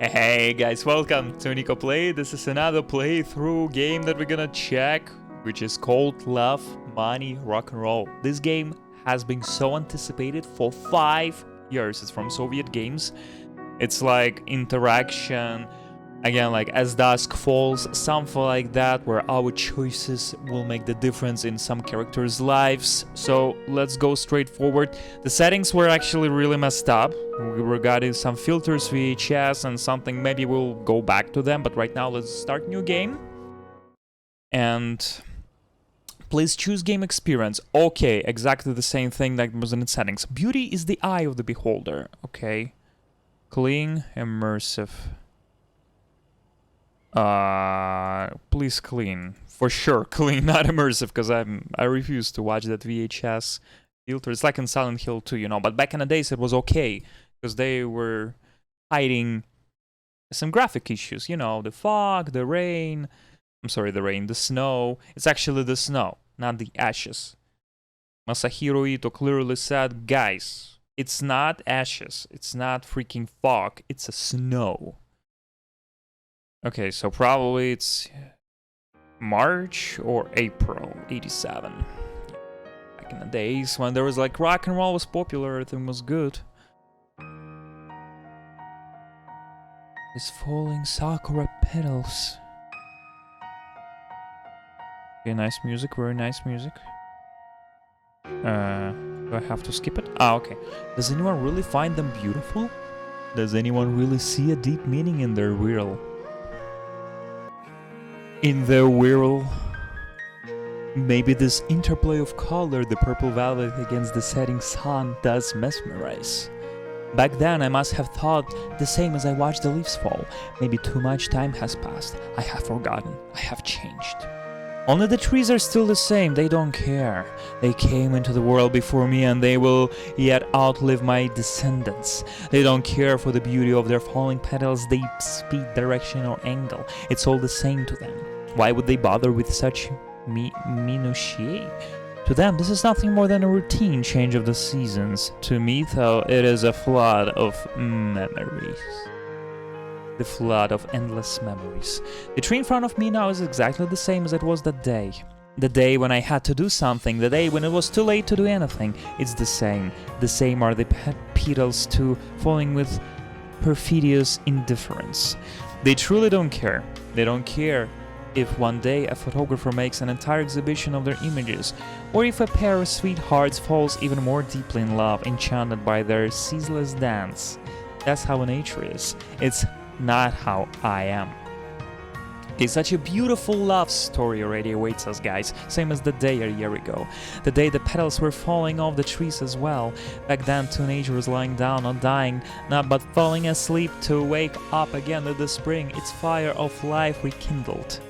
Hey guys, welcome to Niko Play. This is another playthrough game that we're gonna check, which is called Love, Money, Rock and Roll. This game has been so anticipated for 5 years. It's from Soviet games. It's like interaction, again, like As Dusk Falls, something like that, where our choices will make the difference in some characters' lives. So let's go straight forward. The settings were actually really messed up. We were getting some filters, VHS, and something. Maybe we'll go back to them, but right now let's start new game. And please choose game experience. Okay, exactly the same thing that was in the settings. Beauty is the eye of the beholder. Okay. Clean, immersive. Please clean. For sure, clean, not immersive, because I refuse to watch that VHS filter. It's like in Silent Hill 2, you know, but back in the days it was okay, because they were hiding some graphic issues, you know, the fog, the rain. I'm sorry, the rain, the snow. It's actually the snow, not the ashes. Masahiro Ito clearly said, guys, it's not ashes, it's not freaking fog, it's a snow. Okay, so probably it's March or April 87. Back in the days when there was like rock and roll was popular, everything was good. It's falling sakura petals. Okay, nice music, very nice music. Do I have to skip it? Ah, okay. Does anyone really find them beautiful? Does anyone really see a deep meaning in their whirl? In their whirl. Maybe this interplay of color, the purple velvet against the setting sun, does mesmerize. Back then I must have thought the same as I watched the leaves fall. Maybe too much time has passed. I have forgotten. I have changed. Only the trees are still the same. They don't care. They came into the world before me and they will yet outlive my descendants. They don't care for the beauty of their falling petals, their speed, direction or angle. It's all the same to them. Why would they bother with such minutiae? To them, this is nothing more than a routine change of the seasons. To me, though, it is a flood of memories. The flood of endless memories. The tree in front of me now is exactly the same as it was that day. The day when I had to do something, the day when it was too late to do anything. It's the same. The same are the petals too, falling with perfidious indifference. They truly don't care. They don't care if one day a photographer makes an entire exhibition of their images, or if a pair of sweethearts falls even more deeply in love, enchanted by their ceaseless dance. That's how nature is. It's not how I am. Okay, such a beautiful love story already awaits us, guys. Same as the day a year ago. The day the petals were falling off the trees as well. Back then, teenager was lying down, not dying, not but falling asleep to wake up again with the spring, its fire of life rekindled.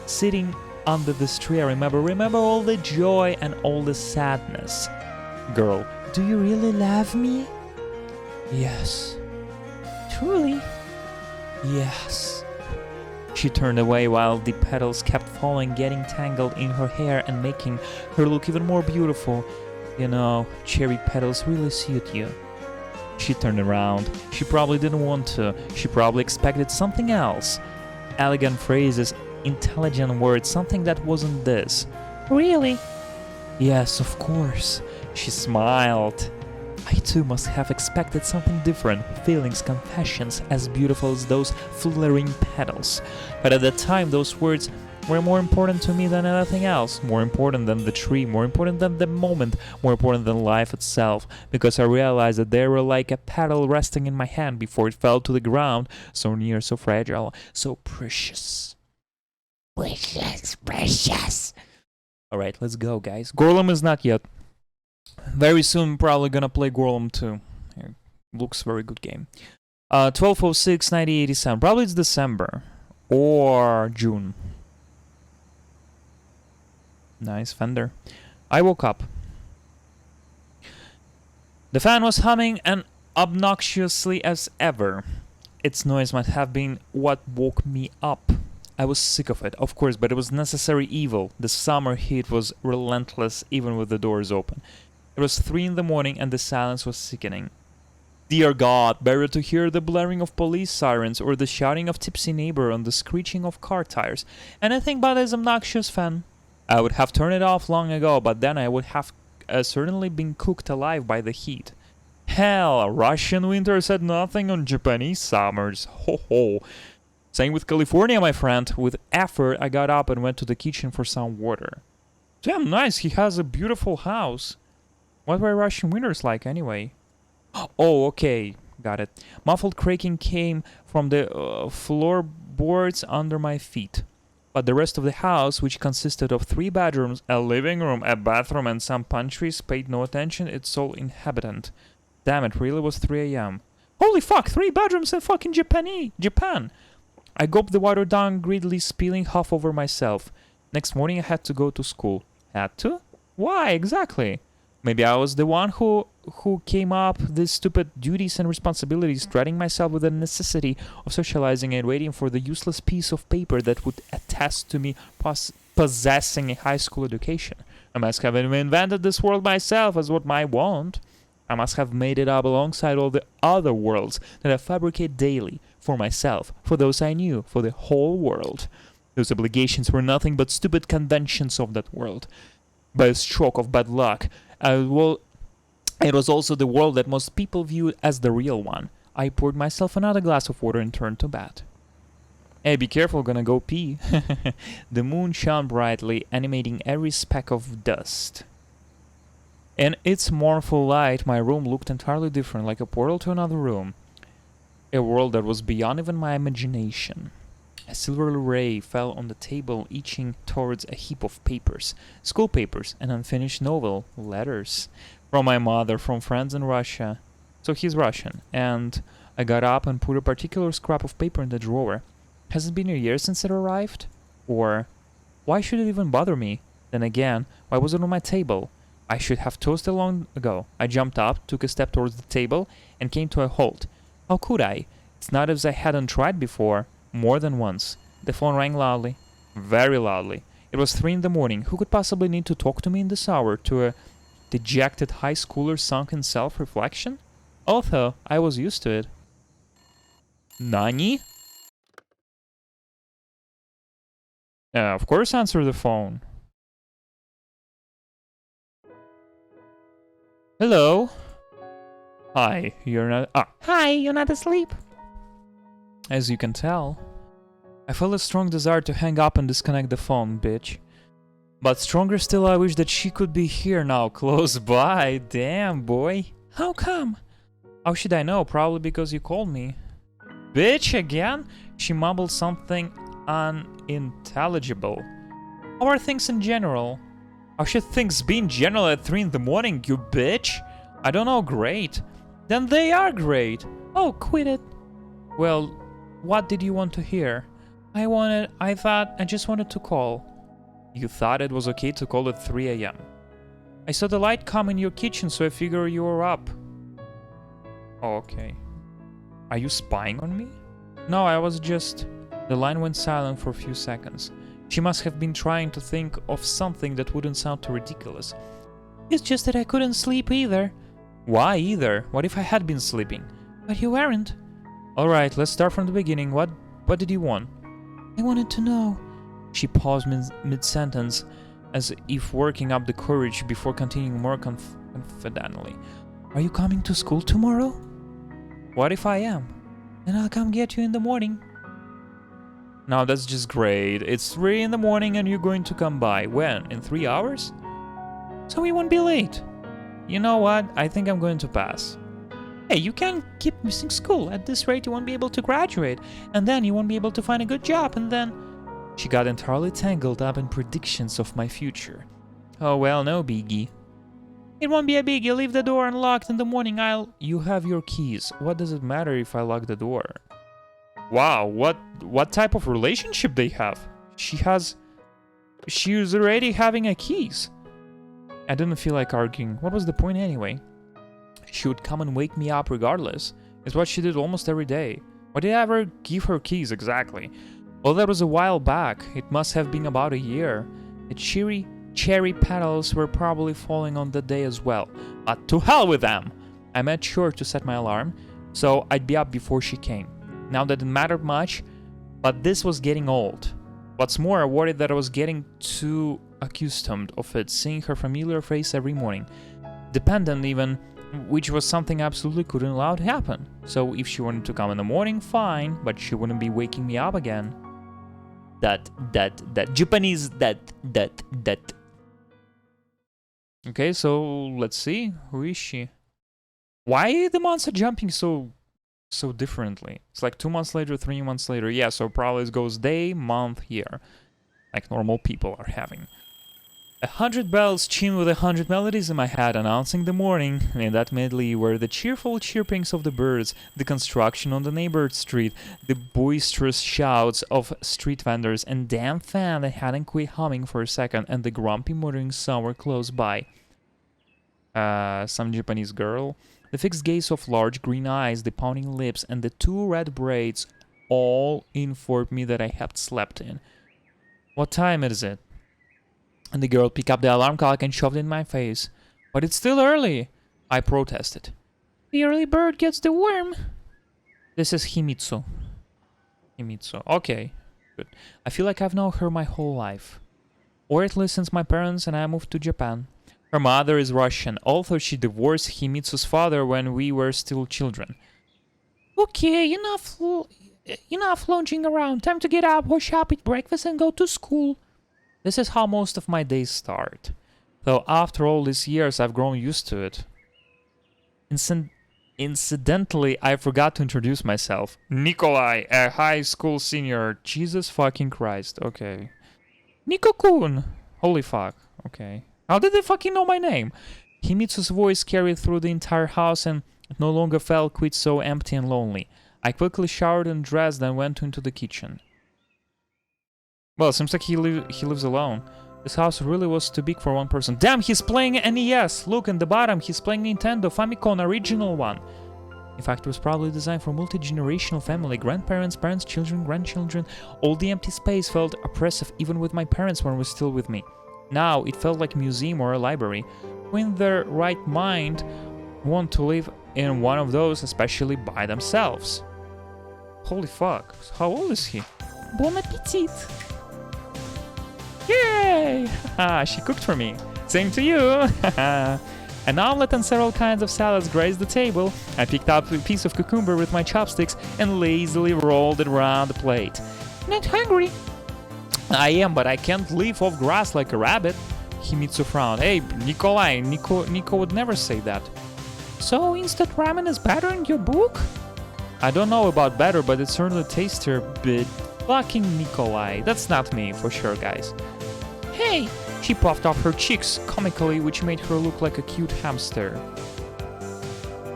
Sitting under this tree, I remember all the joy and all the sadness. Girl, do you really love me? Yes. Truly? Yes. She turned away while the petals kept falling, getting tangled in her hair and making her look even more beautiful. You know, cherry petals really suit you. She turned around. She probably didn't want to. She probably expected something else. Elegant phrases, intelligent words, something that wasn't this. Really? Yes, of course. She smiled. I too must have expected something different, feelings, confessions as beautiful as those fluttering petals. But at that time, those words were more important to me than anything else, more important than the tree, more important than the moment, more important than life itself, because I realized that they were like a petal resting in my hand before it fell to the ground, so near, so fragile, so precious. Precious, precious. Alright, let's go, guys. Gorlum is not yet. Very soon, probably gonna play Gorlum 2. Here. Looks very good game. 12/06/1987. Probably it's December. Or June. Nice fender. I woke up. The fan was humming and obnoxiously as ever. Its noise might have been what woke me up. I was sick of it, of course, but it was necessary evil. The summer heat was relentless even with the doors open. It was 3 in the morning and the silence was sickening. Dear God, better to hear the blaring of police sirens or the shouting of tipsy neighbor and the screeching of car tires. Anything but this obnoxious fan. I would have turned it off long ago, but then I would have certainly been cooked alive by the heat. Hell, Russian winters had nothing on Japanese summers. Ho ho. Same with California, my friend. With effort, I got up and went to the kitchen for some water. Damn nice, he has a beautiful house. What were Russian winters like anyway? Oh, okay, got it. Muffled cracking came from the floorboards under my feet. But the rest of the house, which consisted of 3 bedrooms, a living room, a bathroom, and some pantries, paid no attention its sole inhabitant. Damn, it really was 3 a.m. Holy fuck, 3 bedrooms in fucking Japan! I gulped the water down, greedily spilling half over myself. Next morning I had to go to school. Had to? Why, exactly? Maybe I was the one who came up these stupid duties and responsibilities, dreading myself with the necessity of socializing and waiting for the useless piece of paper that would attest to me possessing a high school education. I must have invented this world myself as what I want. I must have made it up alongside all the other worlds that I fabricate daily, for myself, for those I knew, for the whole world. Those obligations were nothing but stupid conventions of that world. By a stroke of bad luck, it was also the world that most people viewed as the real one. I poured myself another glass of water and turned to bed. Hey, be careful, gonna go pee. The moon shone brightly, animating every speck of dust. In its mournful light, my room looked entirely different, like a portal to another room. A world that was beyond even my imagination. A silver ray fell on the table, itching towards a heap of papers. School papers, an unfinished novel, letters. From my mother, from friends in Russia. So he's Russian. And I got up and put a particular scrap of paper in the drawer. Has it been a year since it arrived? Or, why should it even bother me? Then again, why was it on my table? I should have toasted long ago. I jumped up, took a step towards the table, and came to a halt. How could I? It's not as I hadn't tried before. More than once. The phone rang loudly. Very loudly. It was 3 a.m. Who could possibly need to talk to me in this hour? To a dejected high schooler sunk in self-reflection? Although, I was used to it. Nani? Of course answer the phone. Hello? Hi, you're not... Hi, you're not asleep? As you can tell, I felt a strong desire to hang up and disconnect the phone, bitch. But stronger still, I wish that she could be here now, close by. Damn, boy. How come? How should I know? Probably because you called me. Bitch, again? She mumbled something unintelligible. How are things in general? How should things be in general at 3 a.m, you bitch? I don't know, great. Then they are great. Oh, quit it. Well, what did you want to hear? I just wanted to call. You thought it was okay to call at 3 a.m. I saw the light come in your kitchen, so I figured you were up. Oh, okay. Are you spying on me? No, I was just... The line went silent for a few seconds. She must have been trying to think of something that wouldn't sound too ridiculous. It's just that I couldn't sleep either. Why either? What if I had been sleeping? But you weren't. Alright, let's start from the beginning. What did you want? I wanted to know. She paused mid-sentence, as if working up the courage before continuing more confidently. Are you coming to school tomorrow? What if I am? Then I'll come get you in the morning. Now that's just great. It's 3 a.m. and you're going to come by. When? In 3 hours? So we won't be late. You know what? I think I'm going to pass. Hey, you can't keep missing school. At this rate, you won't be able to graduate. And then you won't be able to find a good job. And then... She got entirely tangled up in predictions of my future. Oh well, no biggie. It won't be a biggie. Leave the door unlocked in the morning. You have your keys. What does it matter if I lock the door? Wow, what type of relationship they have? She's already having a keys. I didn't feel like arguing. What was the point anyway? She would come and wake me up regardless. It's what she did almost every day. Why did I ever give her keys exactly? Well, that was a while back. It must have been about a year. The cherry petals were probably falling on that day as well. But to hell with them! I made sure to set my alarm, so I'd be up before she came. Now that didn't matter much, but this was getting old. What's more, I worried that I was getting too accustomed of it, seeing her familiar face every morning. Dependent even, which was something I absolutely couldn't allow to happen. So if she wanted to come in the morning, fine, but she wouldn't be waking me up again. That. Japanese, that. Okay, so let's see. Who is she? Why the months are jumping so differently? It's like 2 months later, 3 months later. Yeah, so probably it goes day, month, year. Like normal people are having. 100 bells chimed with 100 melodies in my head, announcing the morning. In that medley were the cheerful chirpings of the birds, the construction on the neighbor street, the boisterous shouts of street vendors, and damn fan that hadn't quit humming for a second, and the grumpy motoring somewhere close by. Some Japanese girl. The fixed gaze of large green eyes, the pounding lips, and the 2 red braids all informed me that I had slept in. What time is it? And the girl picked up the alarm clock and shoved it in my face. But it's still early, I protested. The early bird gets the worm. This is Himitsu. Okay, good. I feel like I've known her my whole life. Or at least since my parents and I moved to Japan. Her mother is Russian, although she divorced Himitsu's father when we were still children. Okay, enough lounging around. Time to get up, wash up, eat breakfast, and go to school. This is how most of my days start. Though after all these years, I've grown used to it. Incidentally, I forgot to introduce myself. Nikolai, a high school senior. Jesus fucking Christ. Okay. Niko-kun. Holy fuck. Okay. How did they fucking know my name? Himitsu's voice carried through the entire house and it no longer felt quite so empty and lonely. I quickly showered and dressed and went into the kitchen. Well, it seems like he lives alone. This house really was too big for one person. Damn, he's playing NES! Look, in the bottom, he's playing Nintendo Famicom original one. In fact, it was probably designed for a multi-generational family. Grandparents, parents, children, grandchildren. All the empty space felt oppressive even with my parents when they were still with me. Now, it felt like a museum or a library. Who in their right mind want to live in one of those, especially by themselves? Holy fuck. How old is he? Bon appetit! Yay! She cooked for me. Same to you! An omelette and several kinds of salads graced the table. I picked up a piece of cucumber with my chopsticks and lazily rolled it around the plate. Not hungry? I am, but I can't leap off grass like a rabbit. Himitsu frowned. Hey, Nikolai, Niko would never say that. So instant ramen is better in your book? I don't know about better, but it certainly tastier, but fucking Nikolai. That's not me, for sure, guys. Hey! She puffed off her cheeks comically, which made her look like a cute hamster.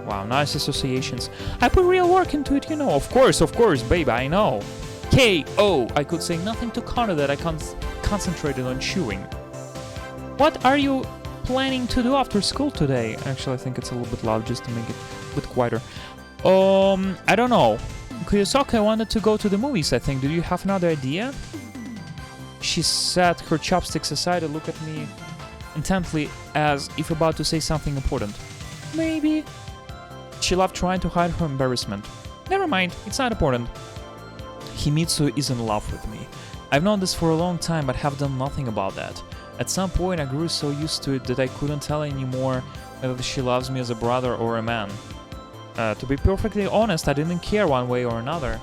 Wow, nice associations. I put real work into it, you know. Of course, babe, I know. K.O. I could say nothing to counter that. I concentrated on chewing. What are you planning to do after school today? Actually, I think it's a little bit loud just to make it a bit quieter. I don't know. Kuyosoka wanted to go to the movies, I think. Do you have another idea? She set her chopsticks aside and looked at me intently as if about to say something important. Maybe. She loved trying to hide her embarrassment. Never mind, it's not important. Himitsu is in love with me. I've known this for a long time but have done nothing about that. At some point I grew so used to it that I couldn't tell anymore whether she loves me as a brother or a man. To be perfectly honest, I didn't care one way or another.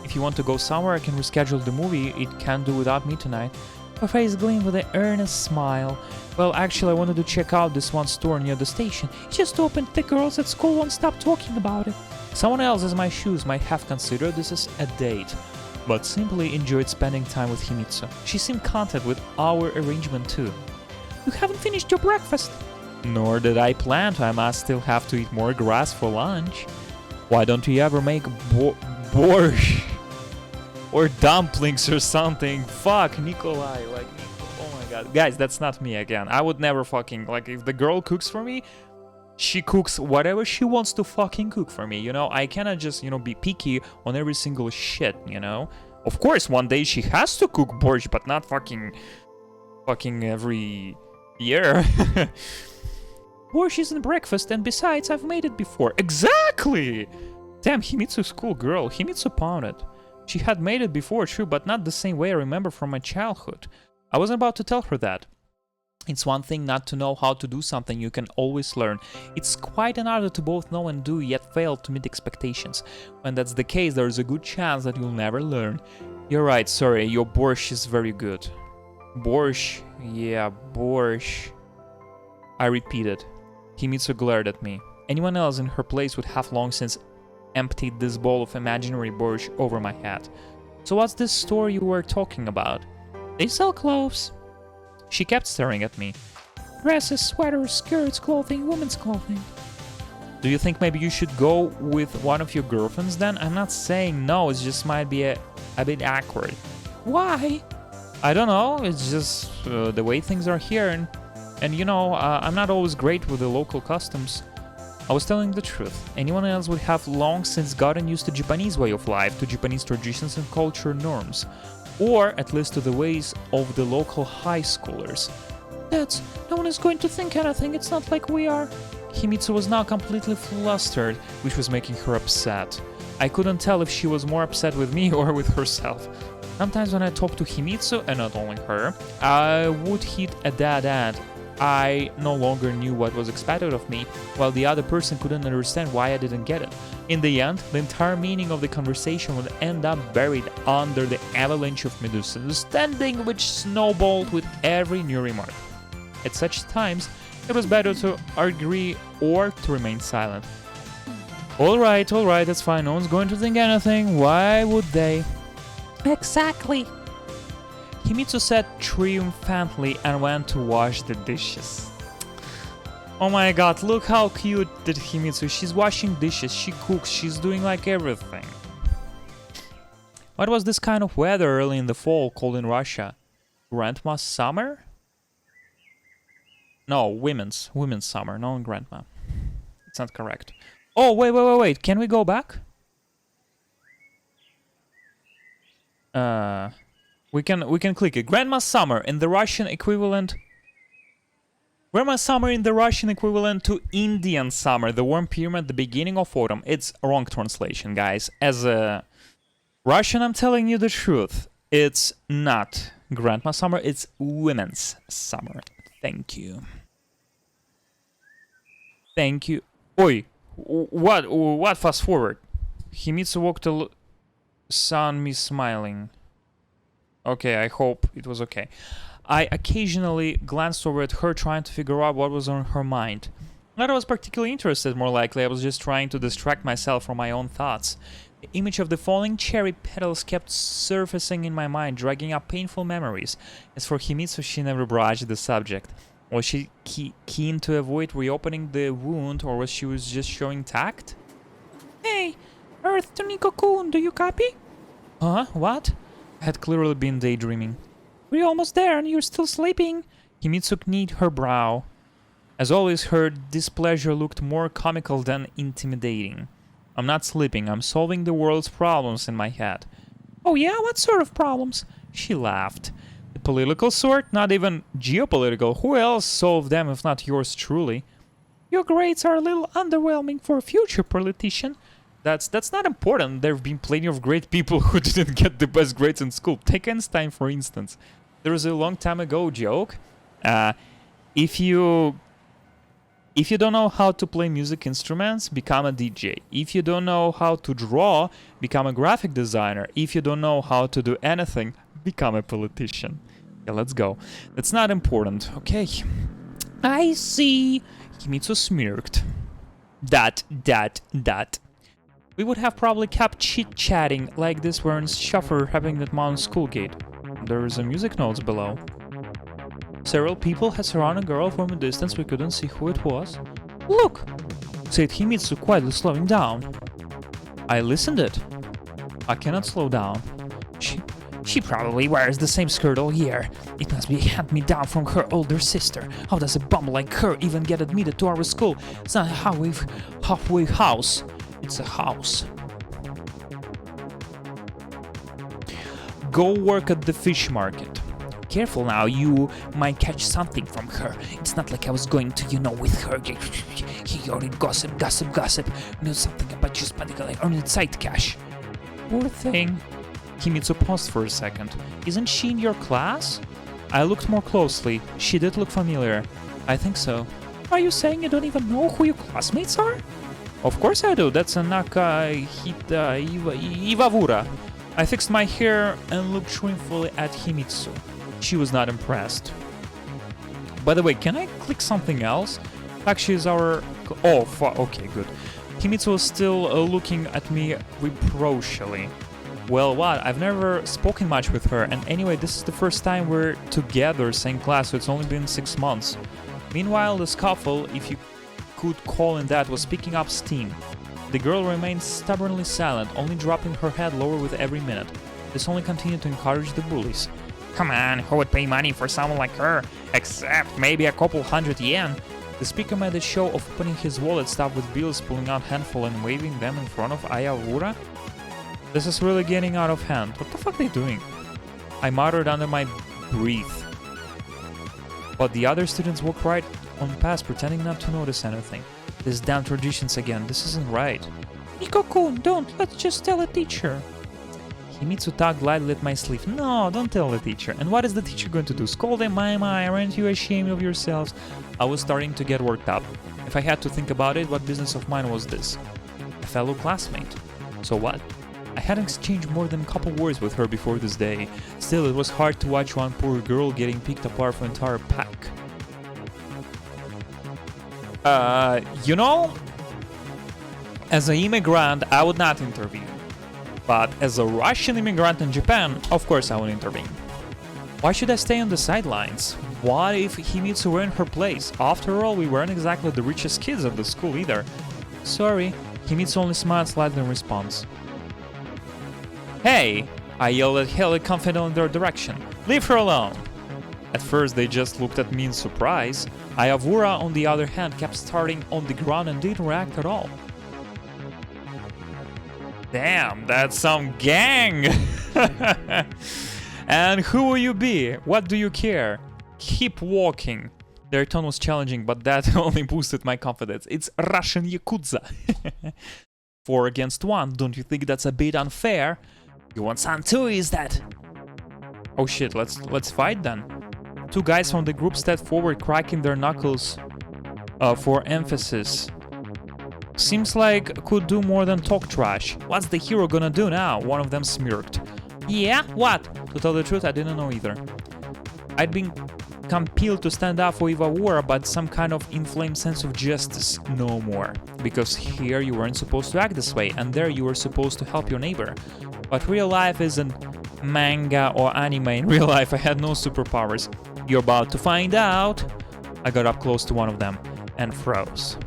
If you want to go somewhere, I can reschedule the movie. It can't do without me tonight. Her face gleamed with an earnest smile. Well, actually, I wanted to check out this one store near the station. It just opened. The girls at school won't stop talking about it. Someone else in my shoes might have considered this as a date, but simply enjoyed spending time with Himitsu. She seemed content with our arrangement too. You haven't finished your breakfast. Nor did I plan to. I must still have to eat more grass for lunch. Why don't you ever make borscht? Or dumplings or something. Fuck, Nikolai. Like, oh my god. Guys, that's not me again. I would never fucking... Like, if the girl cooks for me, she cooks whatever she wants to fucking cook for me, you know? I cannot just, be picky on every single shit, you know? Of course, one day she has to cook borscht, but not fucking every year. Borscht isn't breakfast, and besides, I've made it before. Exactly! Damn, Himitsu's cool girl. Himitsu pounded. She had made it before, true, but not the same way I remember from my childhood. I wasn't about to tell her that. It's one thing not to know how to do something you can always learn. It's quite another to both know and do, yet fail to meet expectations. When that's the case, there's a good chance that you'll never learn. You're right, sorry, your borscht is very good. Borscht? Yeah, borscht. I repeated. Himitsu glared at me. Anyone else in her place would have long since emptied this bowl of imaginary borscht over my head. So what's this store you were talking about? They sell clothes. She kept staring at me. Dresses, sweaters, skirts, clothing, women's clothing. Do you think maybe you should go with one of your girlfriends then? I'm not saying no, it just might be a bit awkward. Why? I don't know, it's just the way things are here, and you know, I'm not always great with the local customs. I was telling the truth. Anyone else would have long since gotten used to Japanese way of life, to Japanese traditions and culture norms, or at least to the ways of the local high schoolers. No one is going to think anything, it's not like we are. Himitsu was now completely flustered, which was making her upset. I couldn't tell if she was more upset with me or with herself. Sometimes when I talked to Himitsu, and not only her, I would hit a dead end. I no longer knew what was expected of me, while the other person couldn't understand why I didn't get it. In the end, the entire meaning of the conversation would end up buried under the avalanche of misunderstanding which snowballed with every new remark. At such times, it was better to agree or to remain silent. Alright, that's fine, no one's going to think anything, why would they? Exactly. Himitsu said triumphantly and went to wash the dishes. Oh my god, look how cute that Himitsu. She's washing dishes, she cooks, she's doing like everything. What was this kind of weather early in the fall called in Russia? Grandma's summer? No, women's summer, no grandma. It's not correct. Oh, wait, can we go back? We can click it. Grandma's summer in the Russian equivalent. Grandma's summer in the Russian equivalent to Indian summer, the warm period at the beginning of autumn. It's a wrong translation, guys. As a Russian, I'm telling you the truth. It's not Grandma's summer, it's women's summer. Thank you. Thank you. Oi, what fast forward? Himitsu walked saw me smiling. Okay, I hope it was okay. I occasionally glanced over at her, trying to figure out what was on her mind. Not that I was particularly interested, more likely I was just trying to distract myself from my own thoughts. The image of the falling cherry petals kept surfacing in my mind, dragging up painful memories. As for Himitsu, she never broached the subject. Was she keen to avoid reopening the wound, or was she just showing tact? Hey, Earth to Niko-kun, do you copy? Huh? What? I had clearly been daydreaming. We're almost there and you're still sleeping. Himitsu knit her brow. As always, her displeasure looked more comical than intimidating. I'm not sleeping, I'm solving the world's problems in my head. Oh yeah? What sort of problems? She laughed. The political sort? Not even geopolitical. Who else solved them if not yours truly? Your grades are a little underwhelming for a future politician. That's not important. There have been plenty of great people who didn't get the best grades in school. Take Einstein, for instance. There was a long time ago joke. If you don't know how to play music instruments, become a DJ. If you don't know how to draw, become a graphic designer. If you don't know how to do anything, become a politician. Yeah, let's go. That's not important. Okay. I see. Himitsu smirked. That. We would have probably kept chit-chatting like this were in Schaffer having that mountain school gate. There's a music notes below. Several people had surrounded a girl from a distance. We couldn't see who it was. Look! Said Himitsu, quietly slowing down. I listened it. I cannot slow down. She probably wears the same skirt all year. It must be hand-me-down from her older sister. How does a bum like her even get admitted to our school? It's not a halfway house. It's a house. Go work at the fish market. Careful now, you might catch something from her. It's not like I was going to, with her. He already gossip. Knew something about you spending like earned side cash. Poor thing. Kimitsu paused for a second. Isn't she in your class? I looked more closely. She did look familiar. I think so. Are you saying you don't even know who your classmates are? Of course I do. That's a Iwawura. I fixed my hair and looked shamefully at Himitsu. She was not impressed. By the way, can I click something else? Actually, is our... Oh, okay, good. Himitsu was still looking at me reproachfully. Well, what? I've never spoken much with her, and anyway, this is the first time we're together, same class, so it's only been 6 months. Meanwhile, the scuffle, if you could call in that, was picking up steam. The girl remained stubbornly silent, only dropping her head lower with every minute. This only continued to encourage the bullies. Come on, who would pay money for someone like her? Except maybe a couple hundred yen. The speaker made a show of opening his wallet stuffed with bills, pulling out a handful and waving them in front of Ayawura. This is really getting out of hand. What the fuck are they doing? I muttered under my breath. But the other students walked right on past, pretending not to notice anything. These damn traditions again. This isn't right. Niko-kun, don't. Let's just tell a teacher. Himitsu tugged lightly at my sleeve. No, don't tell the teacher. And what is the teacher going to do? Scold them? My, aren't you ashamed of yourselves? I was starting to get worked up. If I had to think about it, what business of mine was this? A fellow classmate. So what? I hadn't exchanged more than a couple words with her before this day. Still, it was hard to watch one poor girl getting picked apart for an entire pack. As an immigrant, I would not intervene. But as a Russian immigrant in Japan, of course I would intervene. Why should I stay on the sidelines? What if Himitsu were in her place? After all, we weren't exactly the richest kids of the school either. Sorry, Himitsu only smiled slightly in response. Hey! I yelled at Haley confidently in their direction. Leave her alone! At first they just looked at me in surprise. Ayawura, on the other hand, kept starting on the ground and didn't react at all. Damn, that's some gang! And who will you be? What do you care? Keep walking. Their tone was challenging, but that only boosted my confidence. It's Russian Yakuza. 4 against 1, don't you think that's a bit unfair? You want some too, is that? Oh shit, let's fight then. 2 guys from the group stepped forward, cracking their knuckles for emphasis. Seems like could do more than talk trash. What's the hero gonna do now? One of them smirked. Yeah, what? To tell the truth, I didn't know either. I'd been compelled to stand up for Iwawura, but some kind of inflamed sense of justice, no more. Because here you weren't supposed to act this way, and there you were supposed to help your neighbor. But real life isn't manga or anime. In real life, I had no superpowers. You're about to find out. I got up close to one of them and froze.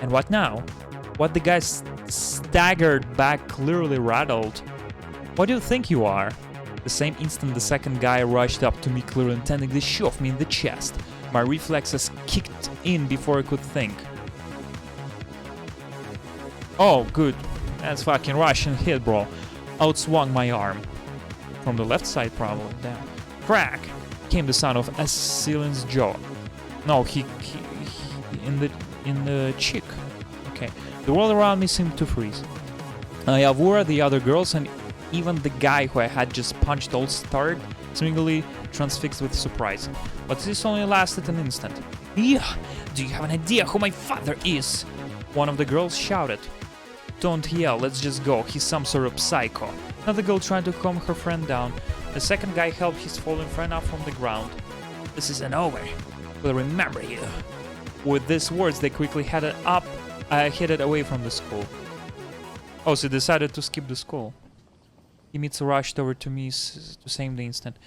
And what now? What the guy staggered back, clearly rattled. What do you think you are? The same instant the second guy rushed up to me, clearly intending to shove me in the chest. My reflexes kicked in before I could think. Oh, good. That's fucking Russian hit, bro. Outswung my arm. From the left side, probably. Damn. Crack! Came the sound of Asilin's jaw. No, he in the cheek. Okay. The world around me seemed to freeze. Ayawura, the other girls, and even the guy who I had just punched all started seemingly transfixed with surprise. But this only lasted an instant. Yeah, do you have an idea who my father is? One of the girls shouted. Don't yell, let's just go, he's some sort of psycho. Another girl tried to calm her friend down. The second guy helped his fallen friend up from the ground. This isn't over. We'll remember you. With these words, they quickly headed away from the school. Oh, so they decided to skip the school. Himitsu rushed over to me to save the instant.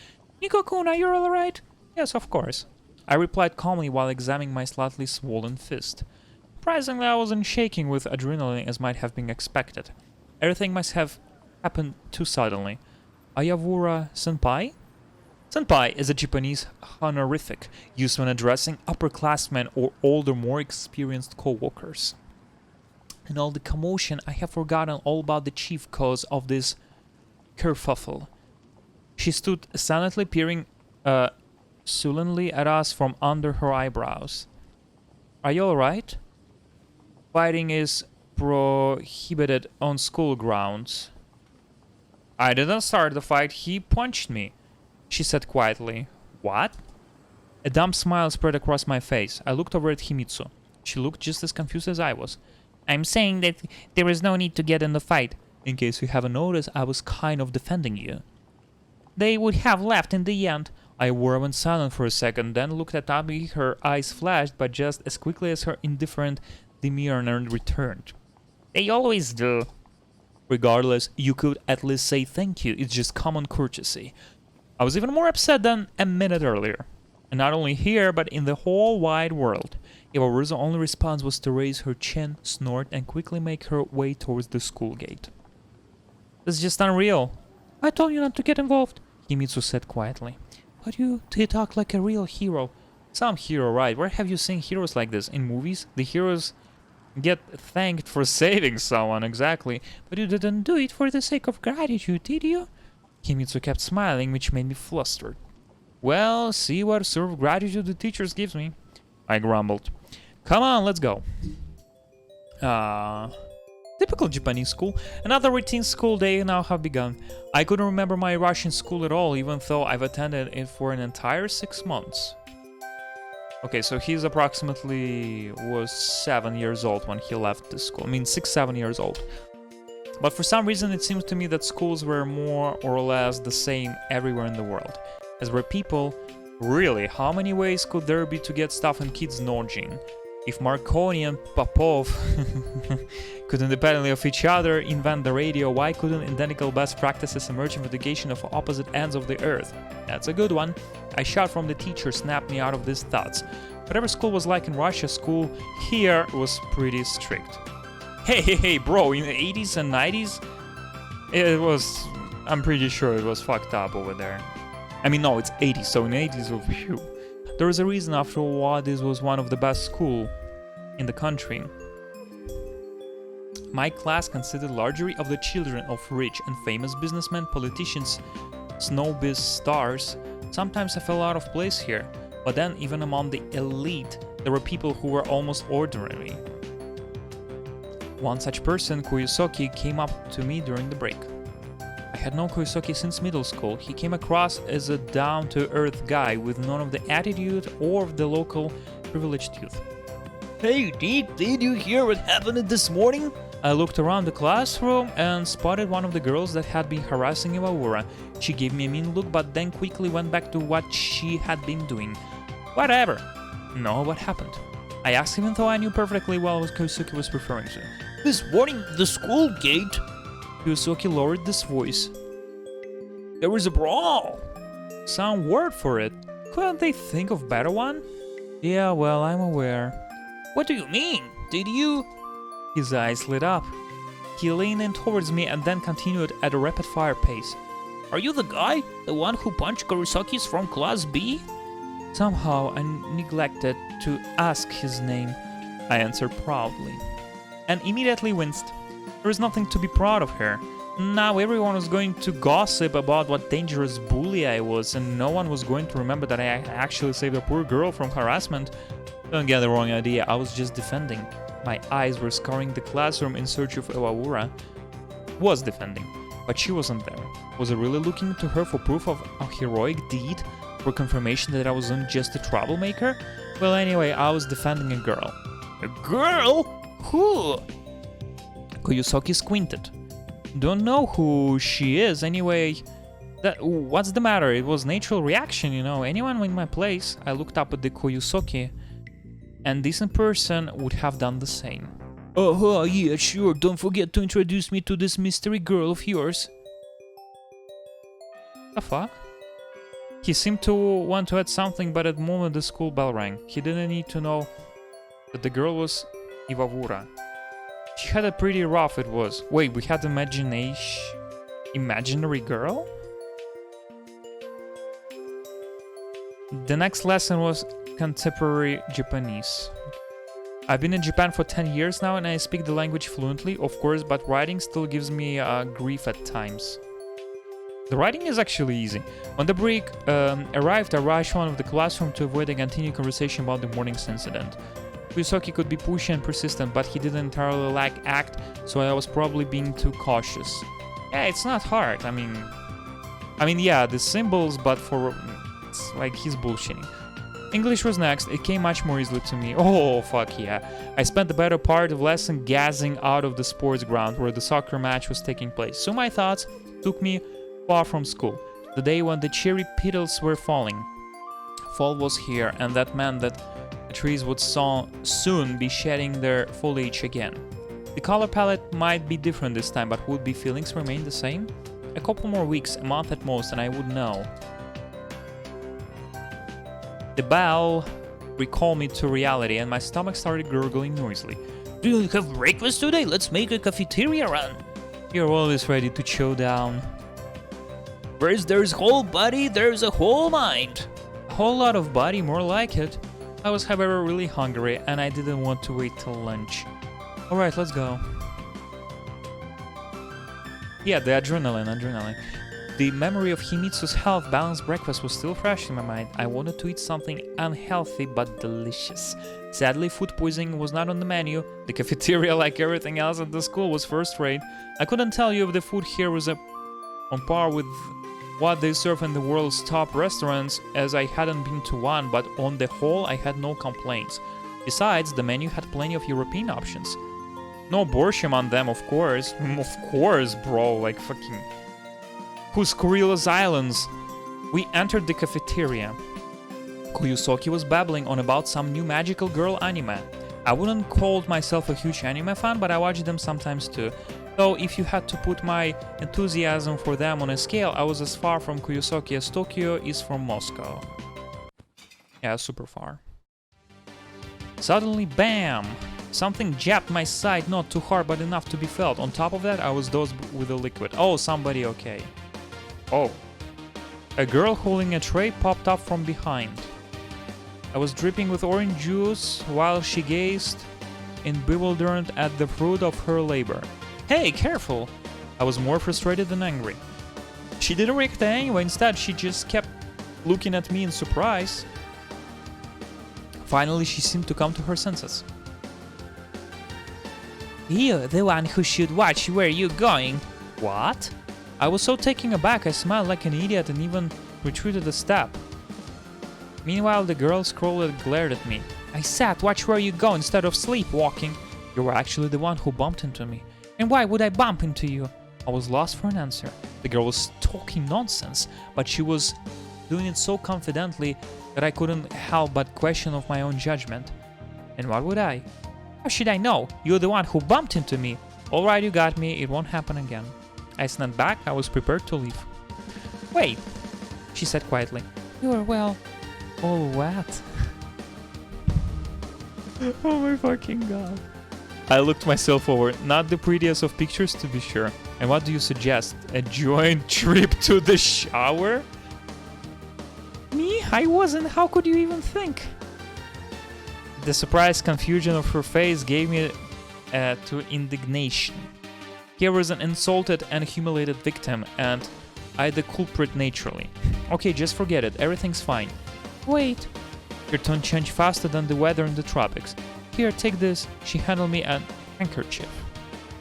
Niko-kun, are you alright? Yes, of course. I replied calmly while examining my slightly swollen fist. Surprisingly, I wasn't shaking with adrenaline as might have been expected. Everything must have happened too suddenly. Ayawura senpai? Senpai is a Japanese honorific used when addressing upperclassmen or older, more experienced co-workers. In all the commotion, I have forgotten all about the chief cause of this kerfuffle. She stood silently peering uh, sullenly at us from under her eyebrows. Are you alright? Fighting is prohibited on school grounds. I didn't start the fight, he punched me, she said quietly. What? A dumb smile spread across my face. I looked over at Himitsu. She looked just as confused as I was. I'm saying that there is no need to get in the fight. In case you haven't noticed, I was kind of defending you. They would have left in the end. I went silent for a second, then looked at Abby. Her eyes flashed, but just as quickly as her indifferent demeanor returned. They always do. Regardless, you could at least say thank you. It's just common courtesy. I was even more upset than a minute earlier. And not only here, but in the whole wide world. Iwaru's only response was to raise her chin, snort, and quickly make her way towards the school gate. This is just unreal. I told you not to get involved, Himitsu said quietly. But you talk like a real hero. Some hero, right? Where have you seen heroes like this? In movies? The heroes get thanked for saving someone, exactly. But you didn't do it for the sake of gratitude, did you? Himitsu kept smiling, which made me flustered. Well, see what sort of gratitude the teachers gives me, I grumbled. Come on, let's go. Typical Japanese school. Another routine school day now have begun. I couldn't remember my Russian school at all, even though I've attended it for an entire 6 months. Okay, so he's approximately was 7 years old when he left the school. I mean, 6-7 years old. But for some reason, it seems to me that schools were more or less the same everywhere in the world. As were people. Really, how many ways could there be to get stuff in kids' noggin? If Marconi and Popov could independently of each other invent the radio, why couldn't identical best practices emerge from education of opposite ends of the earth? That's a good one. A shout from the teacher snapped me out of these thoughts. Whatever school was like in Russia, school here was pretty strict. Hey, bro, in the 80s and 90s, it was, I'm pretty sure it was fucked up over there. I mean, no, it's 80s, so in the 80s, phew. There was a reason after why this was one of the best schools in the country. My class consisted largely of the children of rich and famous businessmen, politicians, snowbiz stars. Sometimes I fell out of place here, but then even among the elite, there were people who were almost ordinary. One such person, Koyusoki, came up to me during the break. I had known Koyusoki since middle school. He came across as a down-to-earth guy with none of the attitude or of the local privileged youth. Hey, did you hear what happened this morning? I looked around the classroom and spotted one of the girls that had been harassing Iwawura. She gave me a mean look, but then quickly went back to what she had been doing. Whatever. No, what happened? I asked, even though I knew perfectly well what Koyusoki was referring to. This morning, the school gate. Koyusoki lowered his voice. There was a brawl. Some word for it. Couldn't they think of better one? Yeah, well, I'm aware. What do you mean? Did you? His eyes lit up. He leaned in towards me and then continued at a rapid-fire pace. Are you the guy? The one who punched Kurisoki's from Class B? Somehow I neglected to ask his name, I answered proudly. And immediately winced. There was nothing to be proud of here. Now everyone was going to gossip about what dangerous bully I was, and no one was going to remember that I actually saved a poor girl from harassment. Don't get the wrong idea, I was just defending. My eyes were scouring the classroom in search of Iwawura. Was defending, but she wasn't there. Was I really looking to her for proof of a heroic deed? For confirmation that I wasn't just a troublemaker? Well, anyway, I was defending a girl. A girl? Who? Koyusoki squinted. Don't know who she is, anyway. What's the matter? It was natural reaction, you know. Anyone in my place, I looked up at the Koyusoki, and decent person would have done the same. Oh, yeah, sure. Don't forget to introduce me to this mystery girl of yours. The fuck? He seemed to want to add something, but at the moment the school bell rang. He didn't need to know that the girl was Iwawura. She had a pretty rough it was. Wait, we had imaginary girl? The next lesson was contemporary Japanese. I've been in Japan for 10 years now and I speak the language fluently, of course, but writing still gives me grief at times. The writing is actually easy. When the break arrived, I rushed out of the classroom to avoid a continued conversation about the morning's incident. Kuyosoki could be pushy and persistent, but he didn't entirely lack act, so I was probably being too cautious. Yeah, it's not hard. I mean, yeah, the symbols, but it's like he's bullshitting. English was next. It came much more easily to me. Oh, fuck yeah. I spent the better part of lesson gazing out of the sports ground where the soccer match was taking place. So my thoughts took me far from school, the day when the cherry petals were falling. Fall was here, and that meant that the trees would soon be shedding their foliage again. The color palette might be different this time, but would the feelings remain the same? A couple more weeks, a month at most, and I would know. The bell recalled me to reality, and my stomach started gurgling noisily. Do you have breakfast today? Let's make a cafeteria run. You're always ready to chow down. Where there's whole body, there's a whole mind. A whole lot of body, more like it. I was, however, really hungry, and I didn't want to wait till lunch. Alright, let's go. Yeah, the adrenaline. The memory of Himitsu's health-balanced breakfast was still fresh in my mind. I wanted to eat something unhealthy but delicious. Sadly, food poisoning was not on the menu. The cafeteria, like everything else at the school, was first-rate. I couldn't tell you if the food here was on par with what they serve in the world's top restaurants, as I hadn't been to one, but on the whole, I had no complaints. Besides, the menu had plenty of European options. No borscht on them, of course. Of course, bro, like fucking... Whose Kurilas Islands? We entered the cafeteria. Kuyosoki was babbling on about some new magical girl anime. I wouldn't call myself a huge anime fan, but I watch them sometimes too. Though if you had to put my enthusiasm for them on a scale, I was as far from Kuyosoki as Tokyo is from Moscow. Yeah, super far. Suddenly, bam! Something jabbed my side, not too hard, but enough to be felt. On top of that, I was dosed with a liquid. Oh, somebody okay. Oh. A girl holding a tray popped up from behind. I was dripping with orange juice while she gazed in bewilderment at the fruit of her labor. Hey, careful! I was more frustrated than angry. She didn't react anyway, instead she just kept looking at me in surprise. Finally, she seemed to come to her senses. You, the one who should watch where you're going. What? I was so taken aback, I smiled like an idiot and even retreated a step. Meanwhile, the girl scrolled and glared at me. I said, watch where you go instead of sleepwalking. You were actually the one who bumped into me. And why would I bump into you? I was lost for an answer. The girl was talking nonsense, but she was doing it so confidently that I couldn't help but question of my own judgment. And what would I? How should I know? You're the one who bumped into me. Alright, you got me. It won't happen again. I snapped back. I was prepared to leave. Wait, she said quietly. You're, well, all wet. Oh my fucking god. I looked myself over. Not the prettiest of pictures, to be sure. And what do you suggest? A joint trip to the shower? Me? I wasn't. How could you even think? The surprised confusion of her face gave me to indignation. Here was an insulted and humiliated victim, and I the culprit naturally. Okay, just forget it. Everything's fine. Wait. Her tone changed faster than the weather in the tropics. Here, take this. She handed me a handkerchief.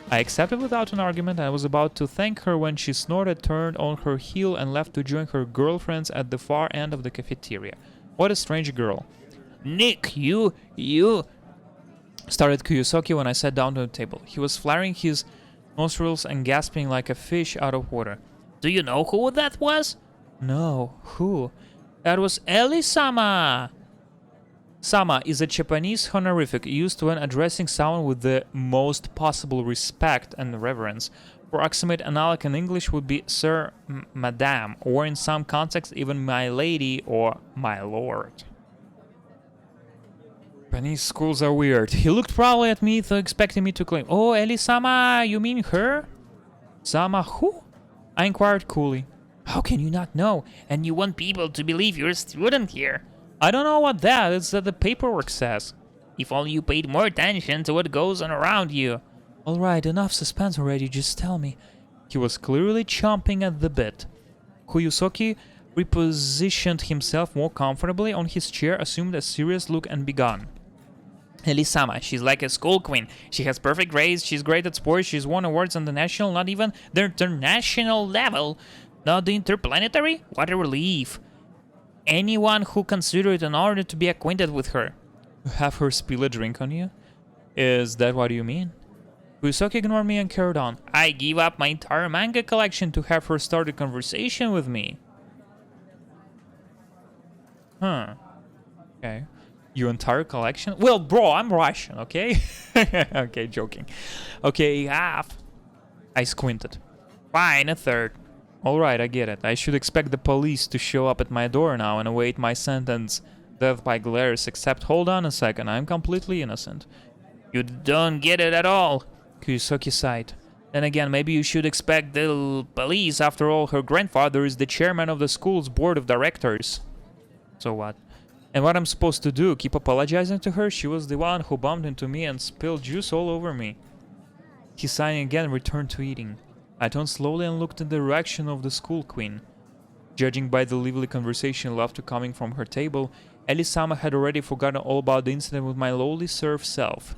I accepted without an argument. I was about to thank her when she snorted, turned on her heel, and left to join her girlfriends at the far end of the cafeteria. What a strange girl. Nick, you... started Kuyosoki when I sat down to the table. He was flaring his nostrils and gasping like a fish out of water. Do you know who that was? No, who? That was Eli-sama! Sama is a Japanese honorific used when addressing someone with the most possible respect and reverence. Approximate analog in English would be Sir, Madame, or in some contexts even My Lady or My Lord. Japanese schools are weird. He looked proudly at me, expecting me to claim, Oh, Eli-sama, you mean her? Sama who? I inquired coolly. How can you not know? And you want people to believe you're a student here? I don't know what that is that the paperwork says. If only you paid more attention to what goes on around you. Alright, enough suspense already, just tell me. He was clearly chomping at the bit. Kuyusoki repositioned himself more comfortably on his chair, assumed a serious look, and began. Elisama, she's like a school queen. She has perfect grades, she's great at sports, she's won awards on the national, not even the international level. Not the interplanetary? What a relief. Anyone who considered it an honor to be acquainted with her. Have her spill a drink on you? Is that what you mean? Kuyusoki ignored me and carried on. I give up my entire manga collection to have her start a conversation with me. Huh. Okay. Your entire collection? Well, bro, I'm Russian, okay? Okay, joking. Okay, half. I squinted. Fine, a third. Alright, I get it. I should expect the police to show up at my door now and await my sentence. Death by glares, except hold on a second, I'm completely innocent. You don't get it at all. Kuyusoki sighed. Then again, maybe you should expect the police. After all, her grandfather is the chairman of the school's board of directors. So what? And what I'm supposed to do? Keep apologizing to her? She was the one who bumped into me and spilled juice all over me. He sighed again and returned to eating. I turned slowly and looked in the direction of the school queen. Judging by the lively conversation and laughter coming from her table, Elisama had already forgotten all about the incident with my lowly serf self.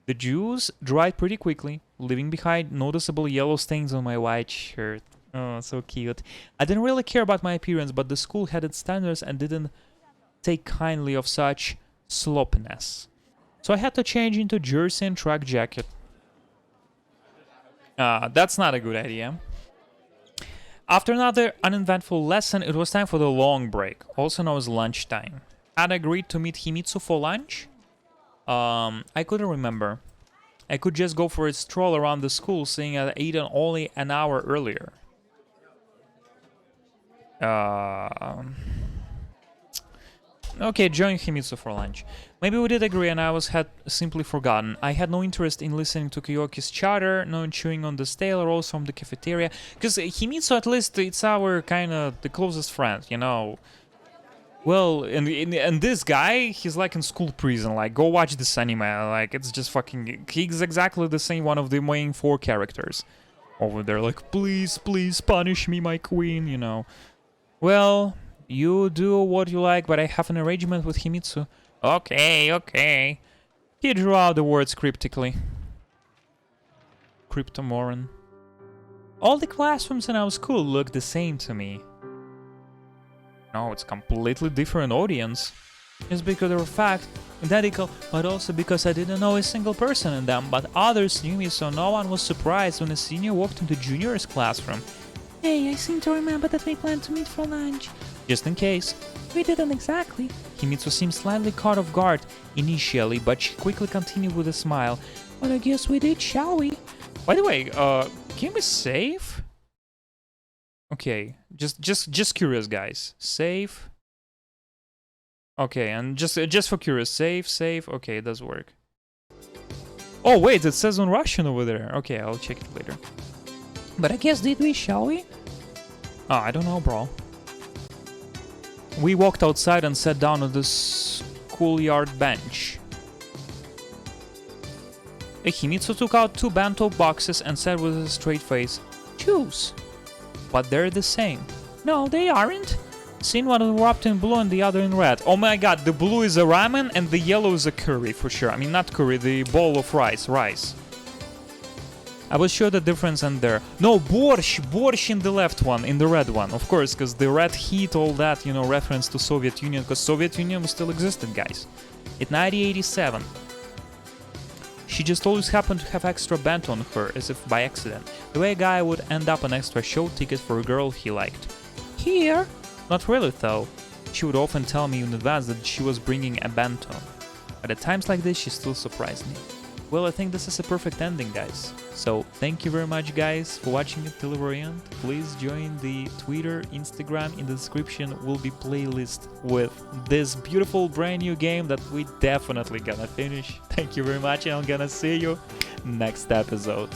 The juice dried pretty quickly, leaving behind noticeable yellow stains on my white shirt. Oh, so cute. I didn't really care about my appearance, but the school had its standards and didn't take kindly of such sloppiness. So I had to change into jersey and track jacket. That's not a good idea. After another uneventful lesson, it was time for the long break, also known as lunchtime. I'd agreed to meet Himitsu for lunch. I couldn't remember. I could just go for a stroll around the school, seeing I'd eaten only an hour earlier. Okay, join Himitsu for lunch. Maybe we did agree and I had simply forgotten. I had no interest in listening to Kyoki's chatter, no chewing on the stale rolls from the cafeteria, because Himitsu, at least, it's our kind of the closest friend, you know. Well, and this guy, he's like in school prison, like, go watch this anime, like, it's just fucking, he's exactly the same one of the main 4 characters. Over there, like, please, please, punish me, my queen, you know. Well, you do what you like, but I have an arrangement with Himitsu. Okay, okay. He drew out the words cryptically. Cryptomoron. All the classrooms in our school look the same to me. No, it's completely different audience. Just because of the fact, identical, but also because I didn't know a single person in them, but others knew me, so no one was surprised when a senior walked into junior's classroom. Hey, I seem to remember that we planned to meet for lunch. Just in case. We didn't exactly. Himitsu seemed slightly caught off guard initially, but she quickly continued with a smile. But I guess we did, shall we? By the way, can we save? Okay, just curious, guys. Save. Okay, and just for curious, save. Okay, it does work. Oh wait, it says on Russian over there. Okay, I'll check it later. But I guess did we, shall we? Oh, I don't know, bro. We walked outside and sat down on the schoolyard bench. Himitsu took out 2 bento boxes and said with a straight face, "Choose." But they're the same. No, they aren't. Seen one wrapped in blue and the other in red. Oh my god, the blue is a ramen and the yellow is a curry for sure. I mean, not curry, the bowl of rice. I was sure the difference in there. No, borscht in the left one, in the red one, of course, because the red heat, all that, you know, reference to Soviet Union, because Soviet Union still existed, guys. In 1987. She just always happened to have extra bento on her, as if by accident. The way a guy would end up an extra show ticket for a girl he liked. Here? Not really, though. She would often tell me in advance that she was bringing a bento. But at times like this, she still surprised me. Well, I think this is a perfect ending, guys. So, thank you very much, guys, for watching it till the very end. Please join the Twitter, Instagram. In the description will be playlist with this beautiful brand new game that we definitely gonna finish. Thank you very much, and I'm gonna see you next episode.